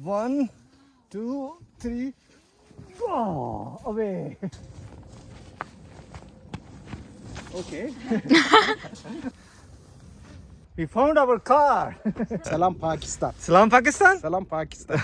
1, 2, 3. Oh, away. Okay. We found our car. Salam Pakistan. Salam Pakistan. Salam Pakistan.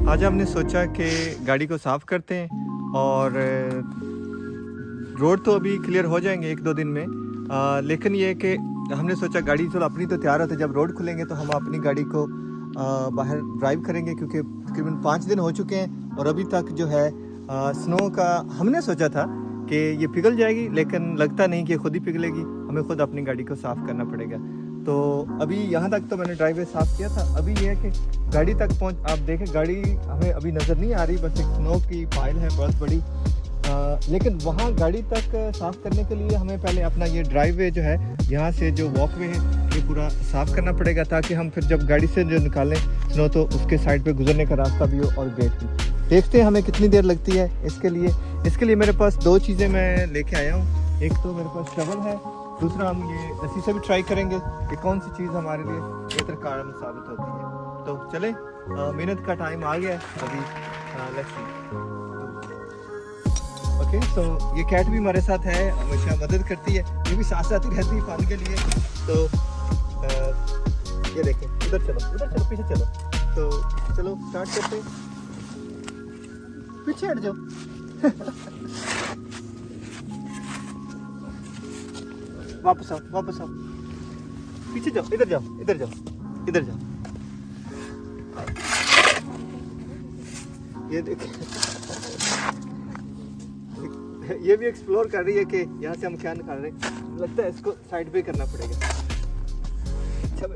आज हमने सोचा कि गाड़ी को साफ़ करते हैं और रोड तो अभी क्लियर हो जाएंगे 1-2 दिन में, लेकिन ये कि हमने सोचा गाड़ी चलो अपनी तो तैयार होती, जब रोड खुलेंगे तो हम अपनी गाड़ी को बाहर ड्राइव करेंगे, क्योंकि तकरीबन 5 दिन हो चुके हैं और अभी तक जो है स्नो का हमने सोचा था कि ये पिघल जाएगी, लेकिन लगता नहीं कि खुद ही पिघलेगी, हमें खुद अपनी गाड़ी को साफ़ करना पड़ेगा। तो अभी यहाँ तक तो मैंने ड्राइववे साफ़ किया था, अभी ये है कि गाड़ी तक पहुँच, आप देखें गाड़ी हमें अभी नज़र नहीं आ रही, बस एक स्नो की पाइल है बहुत बड़ी, लेकिन वहाँ गाड़ी तक साफ़ करने के लिए हमें पहले अपना ये ड्राइववे जो है, यहाँ से जो वॉकवे है ये पूरा साफ़ करना पड़ेगा, ताकि हम फिर जब गाड़ी से जो निकालें स्नो तो उसके साइड पे गुजरने का रास्ता भी हो और गेट भी। देखते हैं हमें कितनी देर लगती है इसके लिए मेरे पास 2 चीज़ें मैं लेके आया हूँ। एक तो मेरे पास शवल है, दूसरा हम ये रस्सी से भी ट्राई करेंगे कि कौन सी चीज़ हमारे लिए बेहतर काम साबित होती है। तो चले, मेहनत का टाइम आ गया है अभी, लेट्स सी। ओके, सो ये कैट भी हमारे साथ है, हमेशा मदद करती है, ये भी साथ साथ ही रहती है पानी के लिए। तो ये देखें, उधर चलो पीछे चलो। तो चलो स्टार्ट करते हैं, पीछे हट जाओ। वापस आओ, पीछे जाओ, इधर जाओ। ये देखिए, ये भी एक्सप्लोर कर रही है कि यहाँ से हम क्या निकाल रहे हैं, लगता है इसको साइड पे करना पड़ेगा। अच्छा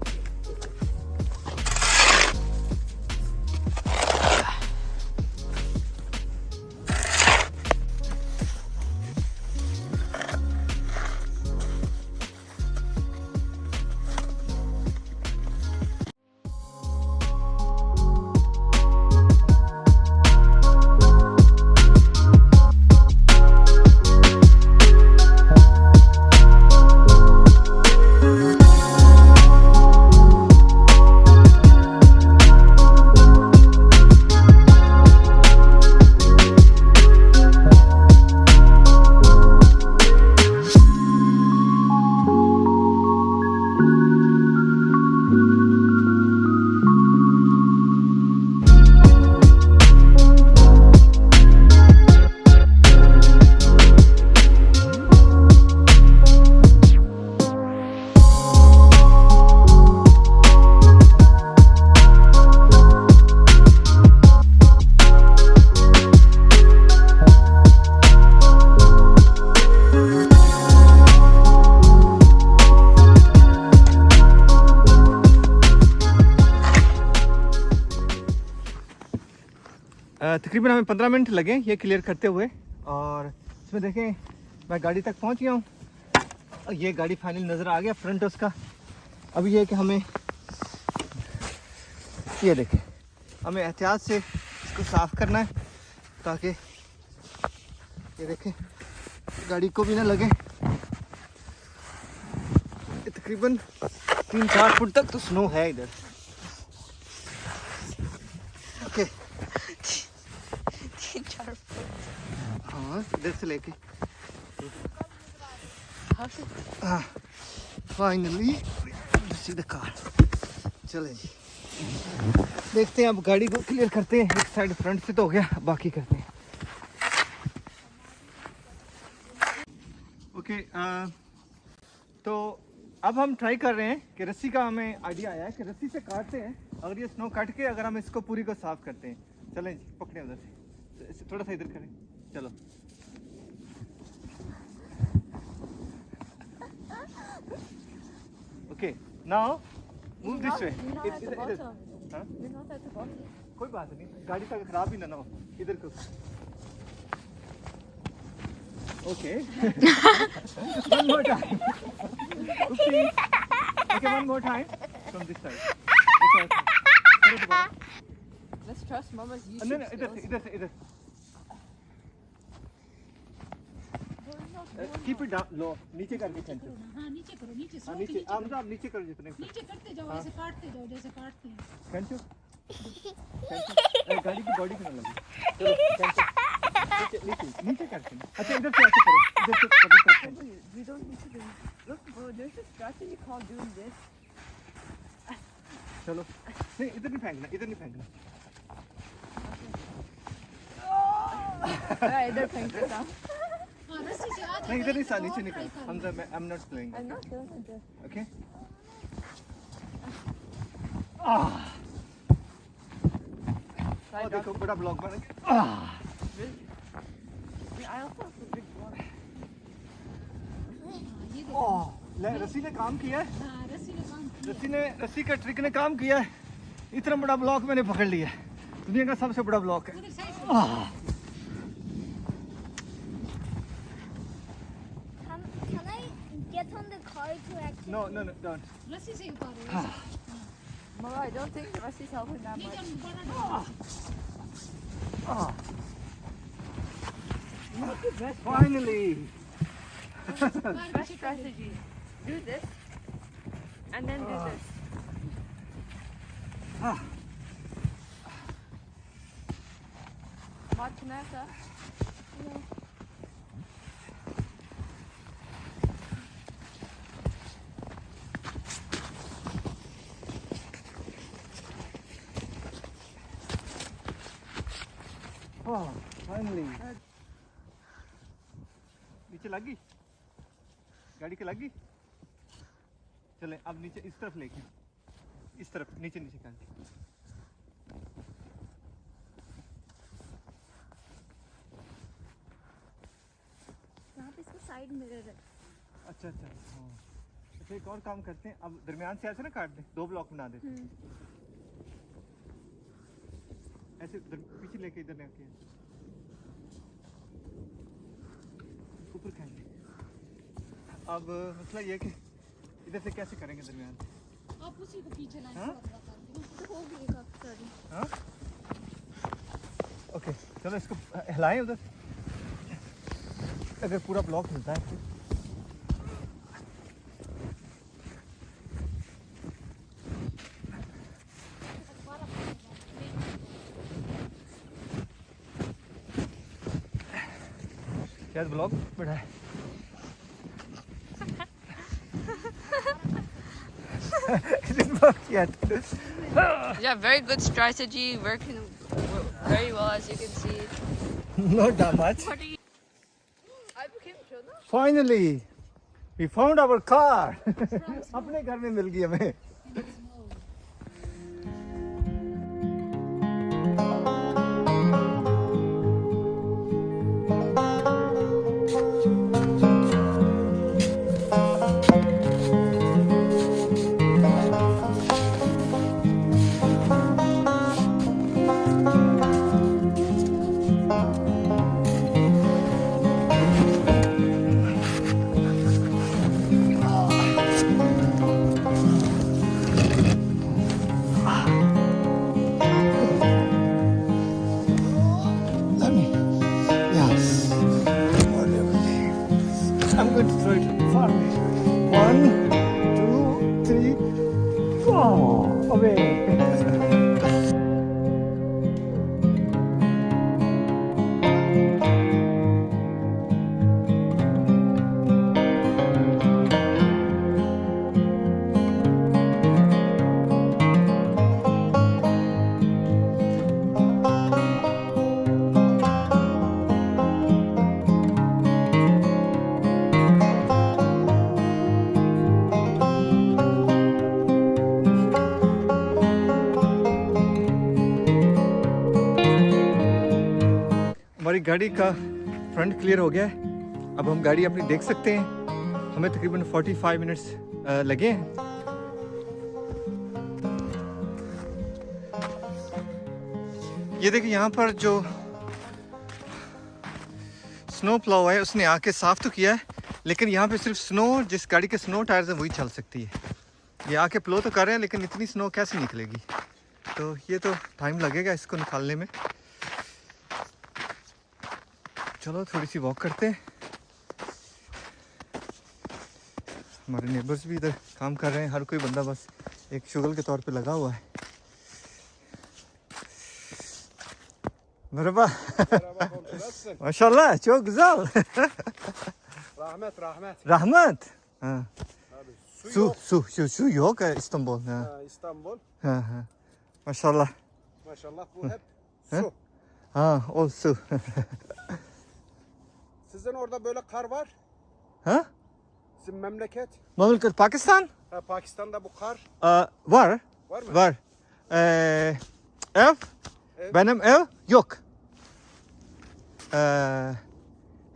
तकरीबन हमें 15 मिनट लगे ये क्लियर करते हुए, और इसमें देखें मैं गाड़ी तक पहुंच गया हूँ। ये गाड़ी फाइनल नज़र आ गया फ्रंट उसका। अब ये है कि हमें ये देखें, हमें एहतियात से इसको साफ़ करना है, ताकि ये देखें गाड़ी को भी ना लगे। तकरीबन 3-4 फुट तक तो स्नो है इधर। ओके, हाँ इधर से लेके हाँ फाइनली सी द कार। चले जी, देखते हैं अब गाड़ी को क्लियर करते हैं। एक साइड फ्रंट से तो हो गया, बाकी करते हैं। ओके, तो अब हम ट्राई कर रहे हैं कि रस्सी का हमें आइडिया आया है कि रस्सी से काटते हैं, अगर ये स्नो काट के अगर हम इसको पूरी को साफ करते हैं। चलें जी, पकड़े उधर से, थोड़ा सा इधर करें, चलो। Okay, now move this way. कोई बात नहीं, गाड़ी का खराब ही ना हो, इधर को। Okay, one more time. Okay, one more time. From this side Let's trust Mama's YouTube नहीं इधर skills. से इधर से इधर कीप इट डाउन लो नीचे करके खींचो हाँ नीचे करो नीचे हाँ स्लो नीचे आप नीचे करो जितने नीचे करते जाओ ऐसे काटते जाओ जैसे काटते हैं खींचो गाड़ी की बॉडी को ना लगे चलो खींचो नीचे नीचे करके अच्छा इधर से ऐसे करो इधर से कभी करते हैं We don't need to do. Look, bro, there's a strategy called doing this. चलो नहीं इधर नहीं फेंकना इधर नहीं फेंकना Either prank it down. हाँ रस्सी से आ जाओ नहीं इधर नहीं सा और नीचे try निकल करो। हमजा मैं I am not playing I'm not doing it. Okay Try और देखो बड़ा ब्लॉक बन गया I also have a big one. हाँ, ये देखो ओह ले रस्सी ने काम किया है हाँ रस्सी ने काम किया रस्सी का ट्रिक ने काम किया है इतना बड़ा ब्लॉक मैंने पकड़ लिया है दुनिया का सबसे बड़ा ब्लॉक है उधर साइड से Can I get on the car to actually? No no no don't रस्सी से उतारो Mama, I don't think the rest is helping that नीचे much. बड़ा डालो finally Best strategy. Do this, and then do this. Watch Nessa. Finally नीचे लग गई गाड़ी के लग गई चले अब नीचे इस तरफ लेके इस तरफ नीचे नीचे कर यहाँ पे इसका साइड मिरर है। अच्छा अच्छा हाँ अच्छा एक और काम करते हैं अब दरमियान से ऐसे ना काट दें दो ब्लॉक बना देते हैं ऐसे पीछे लेके इधर लेके ऊपर खाएंगे अब मसला ये है कि इधर से कैसे करेंगे दरमियान से आप उसी को पीछे लाइन हाँ? तो हो गएगा सॉरी। हाँ ओके चलो इसको हिलाएं उधर अगर पूरा ब्लॉक हिलता है तो शायद ब्लॉक बढ़ा है it didn't work yet. Yeah, very good strategy. Working very well, as you can see. Not that much. What are you? I became Jonah. Finally, we found our car. अपने घर में मिल गई हमें. Let me. Yes. I'm going to throw it far away. 1, 2, 3. Oh, away. हमारी गाड़ी का front clear हो गया है अब हम गाड़ी अपनी देख सकते हैं हमें तकरीबन 45 मिनट्स लगे हैं ये देखिए यहाँ पर जो स्नो प्लाउ है उसने आके साफ तो किया है लेकिन यहाँ पे सिर्फ स्नो जिस गाड़ी के स्नो टायर्स हैं वही चल सकती है ये आके प्लो तो कर रहे हैं लेकिन इतनी स्नो कैसे निकलेगी, तो ये तो टाइम लगेगा इसको निकालने में। चलो थोड़ी सी वॉक करते हैं। हमारे नेबर्स भी इधर काम कर रहे हैं, हर कोई बंदा बस एक शुगल के तौर पे लगा हुआ है। Merhaba. Merhaba komşu, nasılsın? Maşallah çok güzel. Rahmet. Rahmet. Ha. Abi, su Su, yok. su yok İstanbul. Ha. Ha, İstanbul. Ha. Maşallah. Maşallah bu hep He? su. Ha, o su. Sizin orada böyle kar var. Ha? Sizin memleket. Memleket Pakistan? Ha, Pakistan'da bu kar Var. var mı? Var. Ev? Ev? Benim ev yok.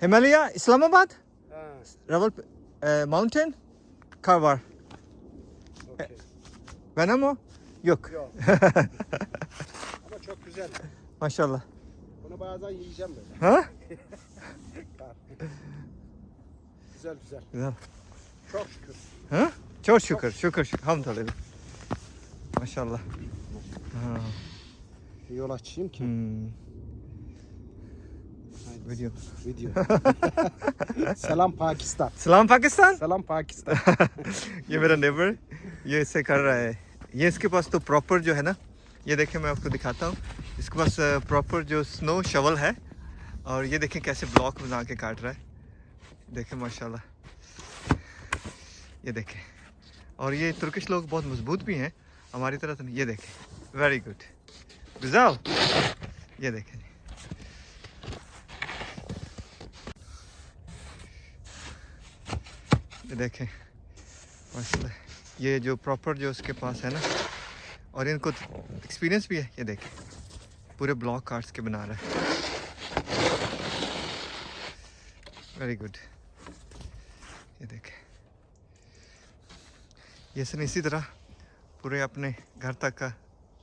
Himalaya, Islamabad, Ha, Rawal Mountain, kar var. okey. Benim o? Yok. Yok. Ama çok güzel. Maşallah. Bunu bazen yiyeceğim böyle. Ha? Kar. Güzel. Güzel. Çok şükür. Ha? Çok şükür. Hamdollah. Maşallah. Ha. Bir yol açayım ki. Video. Video. Selam Pakistan. सलाम Pakistan. Selam Pakistan. ये मेरा neighbour ये इसे कर रहा है। ये इसके पास तो प्रॉपर जो है ना, ये देखें मैं आपको दिखाता हूँ। इसके पास प्रॉपर जो स्नो शवल है और ये देखें कैसे ब्लॉक बना के काट रहा है। देखें माशाल्लाह, ये देखें। और ये तुर्किश लोग बहुत मजबूत भी हैं, हमारी तरह तो नहीं। ये देखें, वेरी गुड गुजाल। ये देखें, ये देखें माशाल्लाह, ये जो प्रॉपर जो उसके पास है ना, और इनको एक्सपीरियंस भी है। ये देखें पूरे ब्लॉक कार्ड्स के बना रहा है। Very good. ये देखें, ये इसने इसी तरह पूरे अपने घर तक का,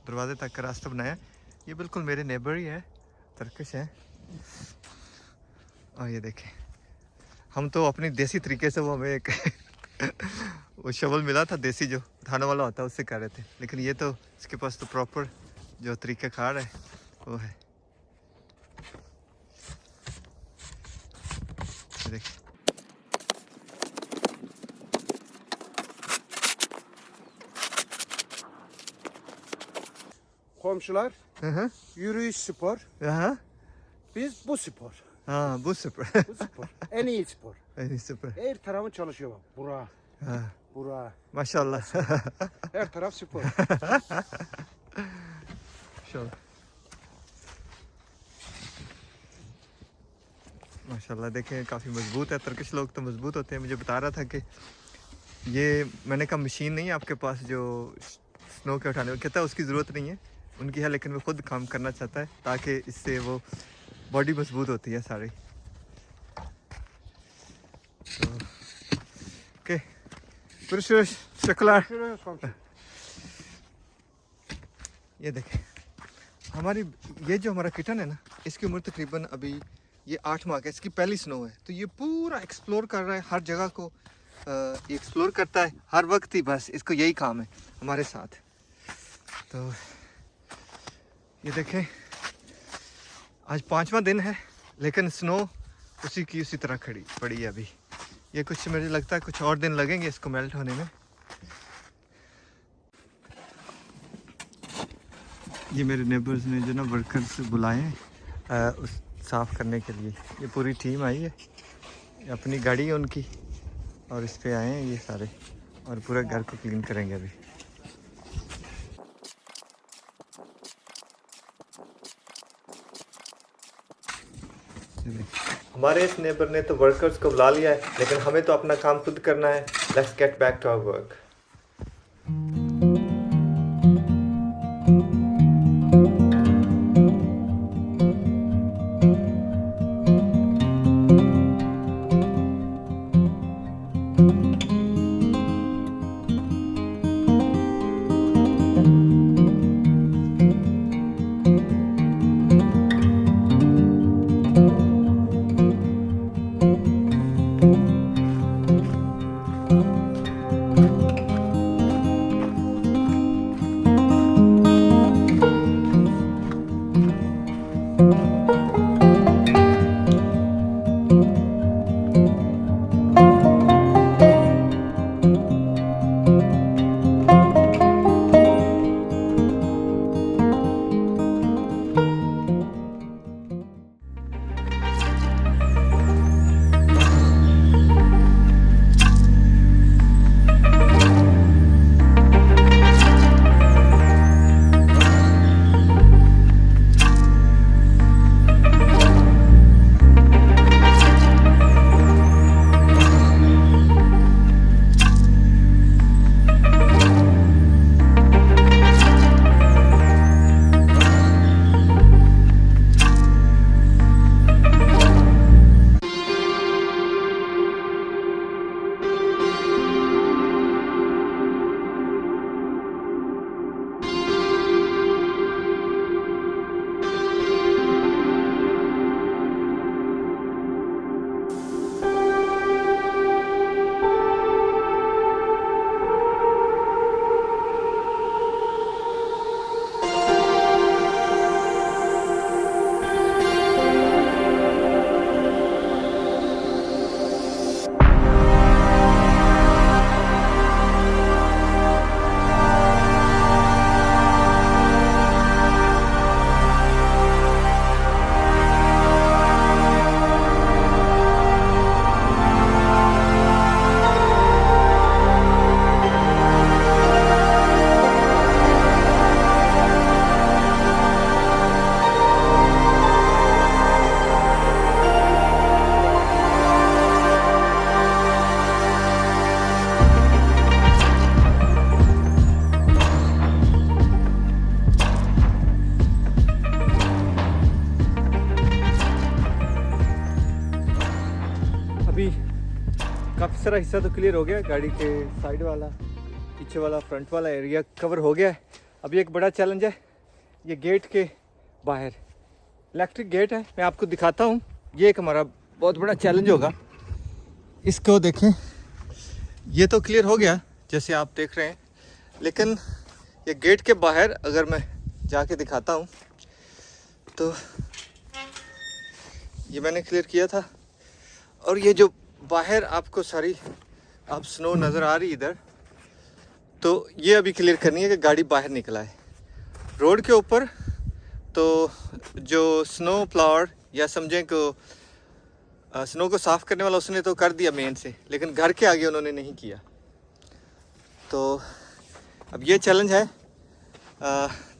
दरवाजे तक का रास्ता बनाया। ये बिल्कुल मेरे नेबर ही है, तुर्किश है। और ये देखें, हम तो अपनी देसी तरीके से, वो हमें एक वो शवल मिला था देसी जो उठाने वाला होता है, उससे कर रहे थे। लेकिन ये तो इसके पास तो प्रॉपर जो तरीक़ाकार है वो है। ये देखिए, Komşular, hı. yürüyüş spor. Aha. Biz bu spor. Ha, bu süper. Bu spor. En iyi spor. En süper. Her tarafın çalışıyor bak. Bura, Ha, bura. maşallah. Her taraf spor. माशाल्लाह माशाल्लाह। देखें काफ़ी मजबूत है, तुर्किश लोग तो मजबूत होते हैं। मुझे बता रहा था कि ये, मैंने कहा मशीन नहीं है आपके पास जो स्नो के उठाने, कहता है उसकी ज़रूरत नहीं है, उनकी है, लेकिन वो खुद काम करना चाहता है ताकि इससे वो बॉडी मजबूत होती है सारी। तो ओके, शुक्ला। Şuraya komşu. ये देखें, हमारी ये जो हमारा किटन है ना, इसकी उम्र तकरीबन अभी ये 8 माह का, इसकी पहली स्नो है। तो ये पूरा एक्सप्लोर कर रहा है, हर जगह को ये एक्सप्लोर करता है हर वक्त ही। बस इसको यही काम है हमारे साथ। तो ये देखें, आज 5वां दिन है, लेकिन स्नो उसी की उसी तरह खड़ी पड़ी है अभी। ये कुछ, मुझे लगता है कुछ और दिन लगेंगे इसको मेल्ट होने में। ये मेरे नेबर्स ने जो ना वर्कर्स बुलाए हैं उस साफ़ करने के लिए। ये पूरी टीम आई है, ये अपनी गाड़ी है उनकी, और इस पे आए हैं ये सारे, और पूरे घर को क्लीन करेंगे अभी। हमारे इस नेबर ने तो वर्कर्स को बुला लिया है, लेकिन हमें तो अपना काम खुद करना है। Let's get back to our work. सारा हिस्सा तो क्लियर हो गया, गाड़ी के साइड वाला, पीछे वाला, फ्रंट वाला एरिया कवर हो गया है। अभी एक बड़ा चैलेंज है, ये गेट के बाहर इलेक्ट्रिक गेट है, मैं आपको दिखाता हूँ। ये एक हमारा बहुत बड़ा चैलेंज होगा। इसको देखें, ये तो क्लियर हो गया जैसे आप देख रहे हैं, लेकिन ये गेट के बाहर अगर मैं जाके दिखाता हूँ तो ये मैंने क्लियर किया था, और ये जो बाहर आपको सारी आप स्नो नज़र आ रही इधर, तो ये अभी क्लियर करनी है कि गाड़ी बाहर निकला है। रोड के ऊपर तो जो स्नो प्लावर या समझें को स्नो को साफ़ करने वाला उसने तो कर दिया मेन से, लेकिन घर के आगे उन्होंने नहीं किया। तो अब ये चैलेंज है,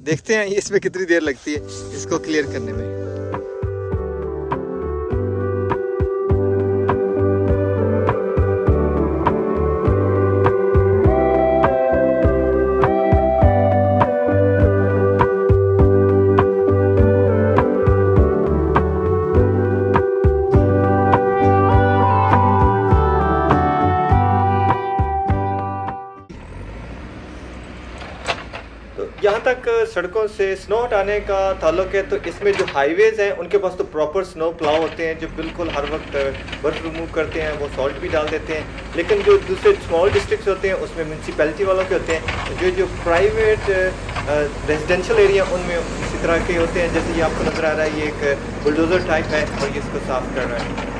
देखते हैं इसमें कितनी देर लगती है इसको क्लियर करने में। यहाँ तक सड़कों से स्नो हटाने का ताल्लुक है, तो इसमें जो हाईवेज़ हैं उनके पास तो प्रॉपर स्नो प्लाव होते हैं जो बिल्कुल हर वक्त बर्फ़ रिमूव करते हैं, वो सॉल्ट भी डाल देते हैं। लेकिन जो दूसरे स्मॉल डिस्ट्रिक्ट्स होते हैं उसमें म्यूनसिपैलिटी वालों के होते हैं, जो प्राइवेट रेजिडेंशियल एरिया उनमें इसी तरह के होते हैं। जैसे ये आपको नज़र आ रहा है, ये एक बुलडोज़र टाइप है और ये इसको साफ़ कर रहा है।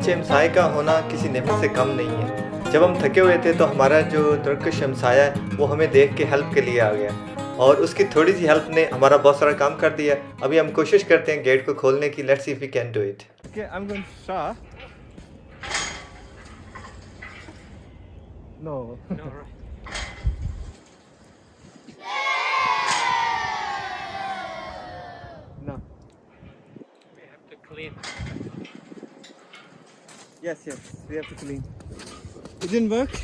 हमसाये का होना किसी नेमत से कम नहीं है। जब हम थके हुए थे तो हमारा जो तुर्किश हमसाया है वो हमें देख के हेल्प के लिए आ गया, और उसकी थोड़ी सी हेल्प ने हमारा बहुत सारा काम कर दिया। अभी हम कोशिश करते हैं गेट को खोलने की। Let's see if we can do it. Okay, I am going to start. No no. We have to clean. Yes, we have to clean. It didn't work.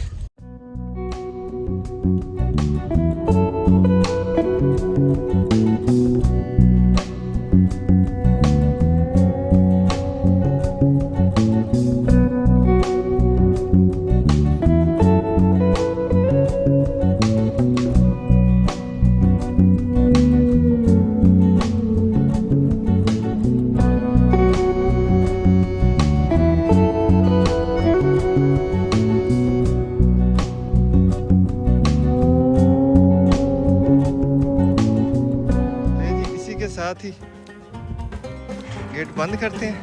साथ ही गेट बंद करते हैं।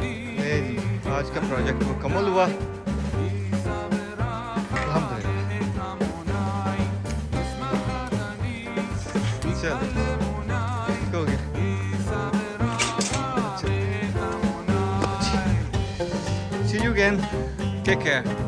जी, आज का प्रोजेक्ट मुकम्मल हुआ। चलो हो गया। See you again. Take care.